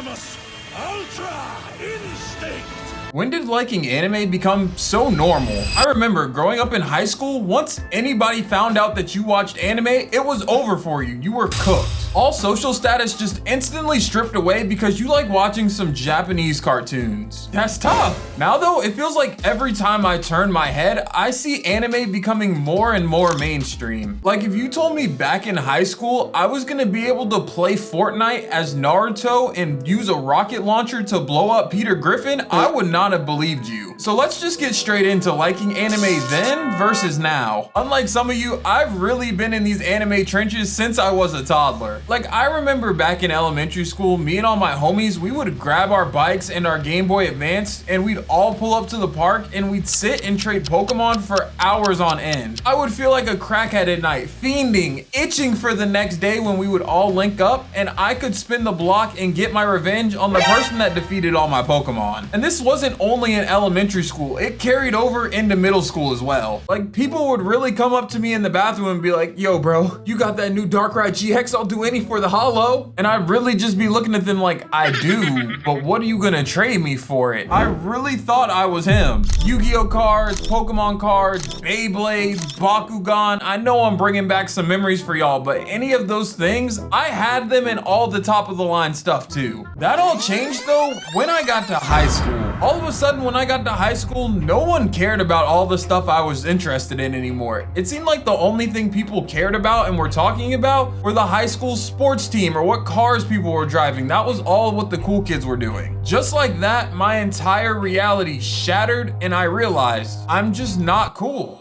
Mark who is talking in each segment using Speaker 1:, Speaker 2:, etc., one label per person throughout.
Speaker 1: autonomous ultra instinct.
Speaker 2: When did liking anime become so normal? I remember growing up in high school, once anybody found out that you watched anime, it was over for you. You were cooked. All social status just instantly stripped away because you like watching some Japanese cartoons. That's tough. Now though, it feels like every time I turn my head, I see anime becoming more and more mainstream. Like if you told me back in high school, I was gonna be able to play Fortnite as Naruto and use a rocket launcher to blow up Peter Griffin, I would not have believed you. So let's just get straight into liking anime then versus now. Unlike some of you, I've really been in these anime trenches since I was a toddler. Like I remember back in elementary school, me and all my homies, we would grab our bikes and our Game Boy Advance and we'd all pull up to the park and we'd sit and trade Pokemon for hours on end. I would feel like a crackhead at night, fiending, itching for the next day when we would all link up and I could spin the block and get my revenge on the person that defeated all my Pokemon. And this wasn't only in elementary school, it carried over into middle school as well. Like people would really come up to me in the bathroom and be like, yo bro, you got that new Darkrai GX, I'll do any for the holo. And I'd really just be looking at them like, I do, but what are you gonna trade me for it? I really thought I was him. Yu-Gi-Oh cards, Pokemon cards, Beyblade, Bakugan. I know I'm bringing back some memories for y'all, but any of those things, I had them in all the top of the line stuff too. That all changed though when I got to high school. All of a sudden when I got to high school, no one cared about all the stuff I was interested in anymore. It seemed like the only thing people cared about and were talking about were the high school sports team or what cars people were driving. That was all what the cool kids were doing. Just like that, my entire reality shattered and I realized I'm just not cool.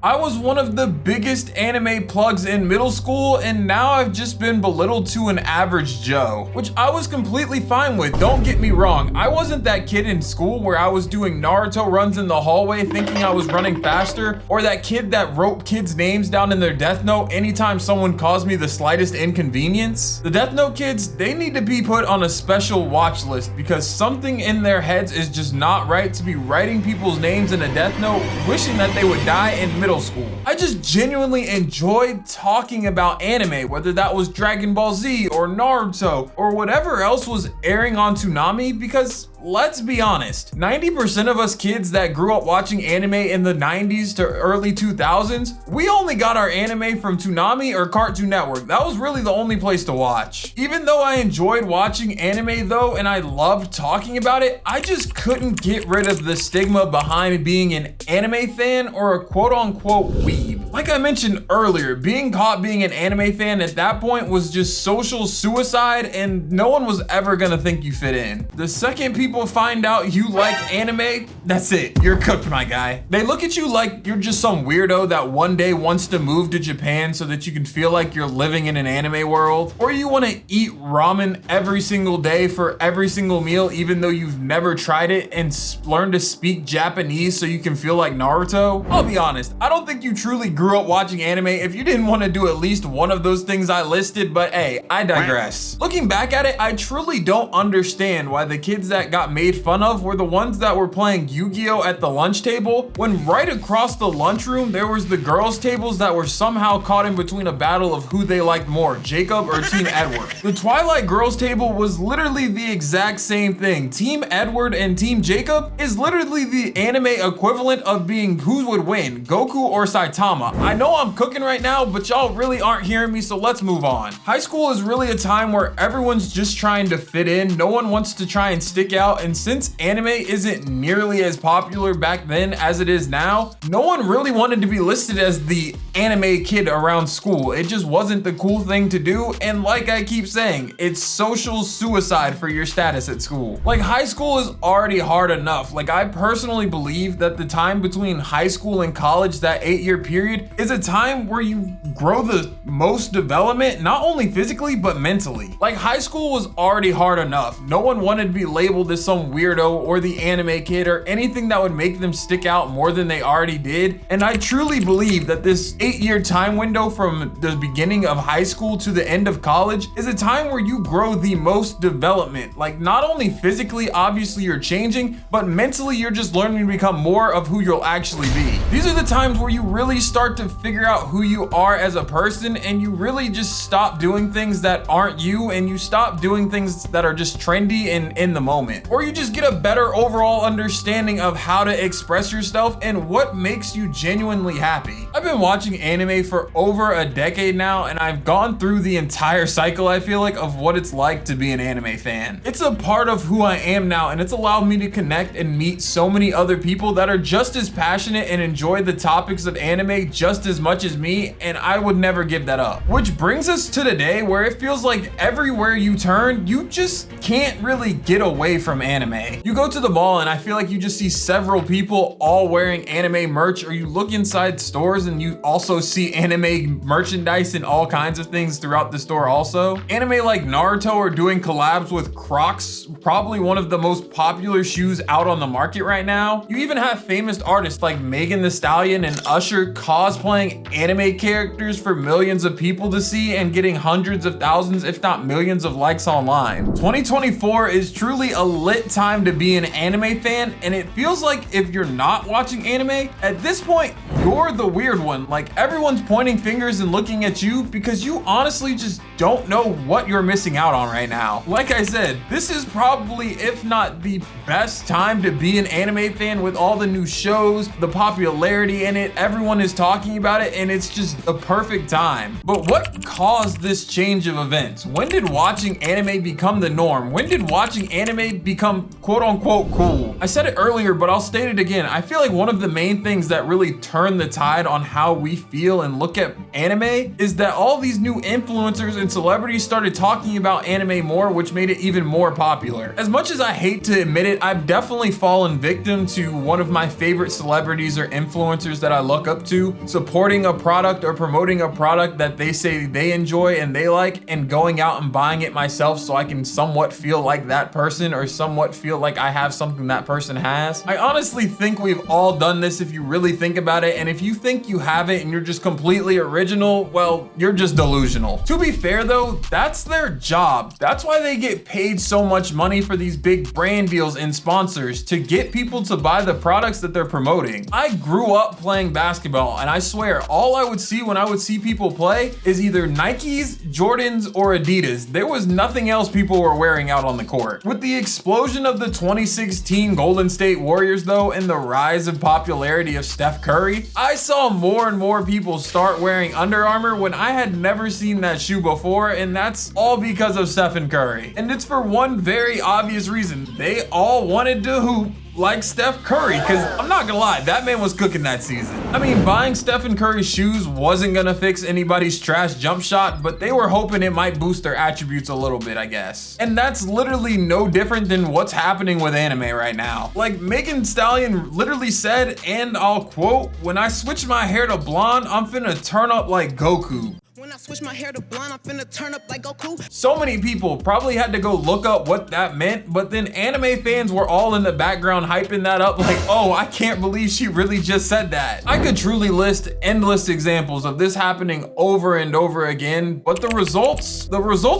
Speaker 2: I was one of the biggest anime plugs in middle school and now I've just been belittled to an average Joe, which I was completely fine with, don't get me wrong. I wasn't that kid in school where I was doing Naruto runs in the hallway thinking I was running faster, or that kid that wrote kids' names down in their Death Note anytime someone caused me the slightest inconvenience. The Death Note kids, they need to be put on a special watch list because something in their heads is just not right to be writing people's names in a Death Note wishing that they would die in middle school. I just genuinely enjoyed talking about anime, whether that was Dragon Ball Z or Naruto or whatever else was airing on Toonami, because let's be honest, 90% of us kids that grew up watching anime in the 90s to early 2000s, we only got our anime from Toonami or Cartoon Network. That was really the only place to watch. Even though I enjoyed watching anime though, and I loved talking about it, I just couldn't get rid of the stigma behind being an anime fan or a quote unquote weeb. Like I mentioned earlier, being caught being an anime fan at that point was just social suicide and no one was ever gonna think you fit in. The second people find out you like anime, that's it, you're cooked, my guy. They look at you like you're just some weirdo that one day wants to move to Japan so that you can feel like you're living in an anime world, or you want to eat ramen every single day for every single meal even though you've never tried it, and learn to speak Japanese so you can feel like Naruto. I'll be honest, I don't think you truly grew up watching anime if you didn't want to do at least one of those things I listed, but hey, I digress. Looking back at it, I truly don't understand why the kids that got made fun of were the ones that were playing Yu-Gi-Oh at the lunch table, when right across the lunchroom there was the girls tables that were somehow caught in between a battle of who they liked more, Jacob or Team Edward. The Twilight girls table was literally the exact same thing. Team Edward and Team Jacob is literally the anime equivalent of being who would win, Goku or Saitama. I know I'm cooking right now, but y'all really aren't hearing me, so let's move on. High school is really a time where everyone's just trying to fit in. No one wants to try and stick out, and since anime isn't nearly as popular back then as it is now, no one really wanted to be listed as the anime kid around school. It just wasn't the cool thing to do, and like I keep saying, it's social suicide for your status at school. Like high school is already hard enough. Like I personally believe that the time between high school and college, that 8-year period, is a time where you grow the most development, not only physically but mentally. Like high school was already hard enough. No one wanted to be labeled as some weirdo or the anime kid or anything that would make them stick out more than they already did. And I truly believe that this 8-year time window from the beginning of high school to the end of college is a time where you grow the most development. Like, not only physically, obviously you're changing, but mentally you're just learning to become more of who you'll actually be. These are the times where you really start to figure out who you are as a person, and you really just stop doing things that aren't you, and you stop doing things that are just trendy and in the moment. Or you just get a better overall understanding of how to express yourself and what makes you genuinely happy. I've been watching anime for over a decade now, and I've gone through the entire cycle, I feel like, of what it's like to be an anime fan. It's a part of who I am now, and it's allowed me to connect and meet so many other people that are just as passionate and enjoy the topics of anime just as much as me, and I would never give that up. Which brings us to today, where it feels like everywhere you turn, you just can't really get away from anime. You go to the mall and I feel like you just see several people all wearing anime merch, or you look inside stores and you also see anime merchandise and all kinds of things throughout the store also. Anime like Naruto are doing collabs with Crocs, probably one of the most popular shoes out on the market right now. You even have famous artists like Megan Thee Stallion and Usher cosplaying anime characters for millions of people to see and getting hundreds of thousands, if not millions of likes online. 2024 is truly a lit time to be an anime fan, and it feels like if you're not watching anime, at this point, you're the weird one. Like, everyone's pointing fingers and looking at you because you honestly just don't know what you're missing out on right now. Like I said, this is probably, if not the best time to be an anime fan with all the new shows, the popularity in it, everyone is talking about it, and it's just a perfect time. But what caused this change of events? When did watching anime become the norm? When did watching anime become quote unquote cool? I said it earlier, but I'll state it again. I feel like one of the main things that really turned the tide on how we feel and look at anime is that all these new influencers and celebrities started talking about anime more, which made it even more popular. As much as I hate to admit it, I've definitely fallen victim to one of my favorite celebrities or influencers that I look up to supporting a product or promoting a product that they say they enjoy and they like, and going out and buying it myself so I can somewhat feel like that person or somewhat feel like I have something that person has. I honestly think we've all done this if you really think about it, and if you think you haven't and you're just completely original, well, you're just delusional. To be fair though, that's their job. That's why they get paid so much money for these big brand deals and sponsors, to get people to buy the products that they're promoting. I grew up playing basketball, and I swear all I would see when I would see people play is either Nikes, Jordans, or Adidas. There was nothing else people were wearing out on the court. With the explosion of the 2016 Golden State Warriors though, and the rise of popularity of Steph Curry, I saw more and more people start wearing Under Armour when I had never seen that shoe before, and that's all because of Stephen Curry. And it's for one very obvious reason. They all wanted to hoop like Steph Curry, because I'm not gonna lie, that man was cooking that season. I mean, buying Stephen Curry's shoes wasn't gonna fix anybody's trash jump shot, but they were hoping it might boost their attributes a little bit, I guess. And that's literally no different than what's happening with anime right now. Like, Megan Thee Stallion literally said, and I'll quote, "When I switch my hair to blonde, I'm finna turn up like Goku."
Speaker 3: When I switch my hair to blonde, I'm finna turn up like Goku.
Speaker 2: So many people probably had to go look up what that meant, but then anime fans were all in the background hyping that up like, oh, I can't believe she really just said that. I could truly list endless examples of this happening over and over again, but the results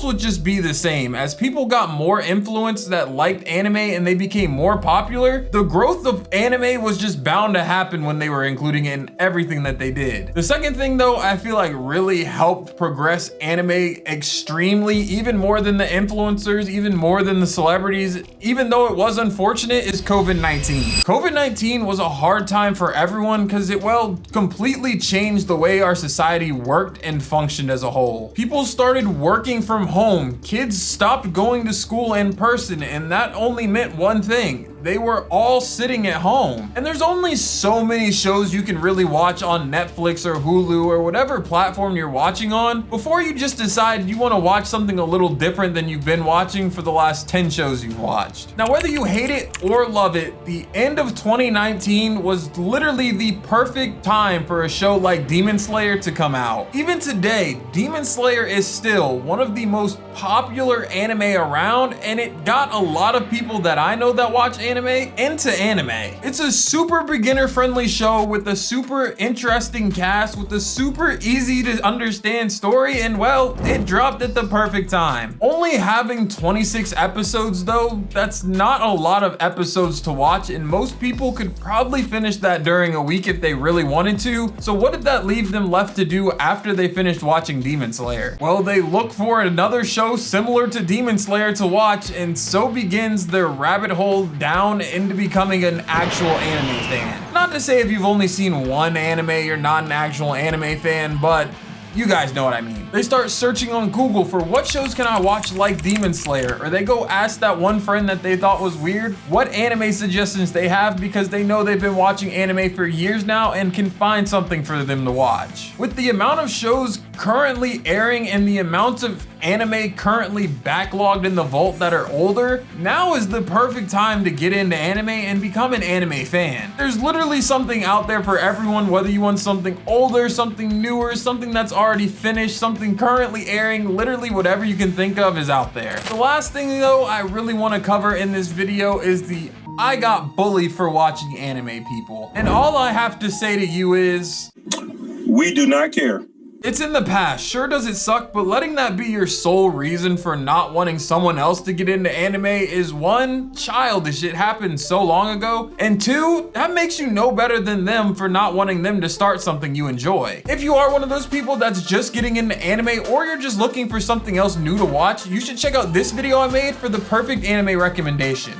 Speaker 2: would just be the same. As people got more influence that liked anime and they became more popular, the growth of anime was just bound to happen when they were including it in everything that they did. The second thing though, I feel like really helped progress anime extremely, even more than the influencers, even more than the celebrities, even though it was unfortunate, is COVID-19. COVID-19 was a hard time for everyone because it, well, completely changed the way our society worked and functioned as a whole. People started working from home, kids stopped going to school in person, and that only meant one thing: they were all sitting at home. And there's only so many shows you can really watch on Netflix or Hulu or whatever platform you're watching on before you just decide you want to watch something a little different than you've been watching for the last 10 shows you've watched. Now, whether you hate it or love it, the end of 2019 was literally the perfect time for a show like Demon Slayer to come out. Even today, Demon Slayer is still one of the most popular anime around, and it got a lot of people that I know that watch anime into anime. It's a super beginner friendly show with a super interesting cast, with a super easy to understand story, and well, it dropped at the perfect time. Only having 26 episodes though, that's not a lot of episodes to watch, and most people could probably finish that during a week if they really wanted to. So what did that leave them left to do after they finished watching Demon Slayer? Well, they look for another show similar to Demon Slayer to watch, and so begins their rabbit hole down into becoming an actual anime fan. Not to say if you've only seen one anime, you're not an actual anime fan, but you guys know what I mean. They start searching on Google for what shows can I watch like Demon Slayer, or they go ask that one friend that they thought was weird what anime suggestions they have, because they know they've been watching anime for years now and can find something for them to watch. With the amount of shows currently airing and the amount of anime currently backlogged in the vault that are older, now is the perfect time to get into anime and become an anime fan. There's literally something out there for everyone, whether you want something older, something newer, something that's already finished, something currently airing, literally whatever you can think of is out there. The last thing though I really want to cover in this video is the I got bullied for watching anime people. And all I have to say to you is,
Speaker 4: we do not care.
Speaker 2: It's in the past. Sure does it suck, but letting that be your sole reason for not wanting someone else to get into anime is one, childish, it happened so long ago, and two, that makes you no better than them for not wanting them to start something you enjoy. If you are one of those people that's just getting into anime, or you're just looking for something else new to watch, you should check out this video I made for the perfect anime recommendation.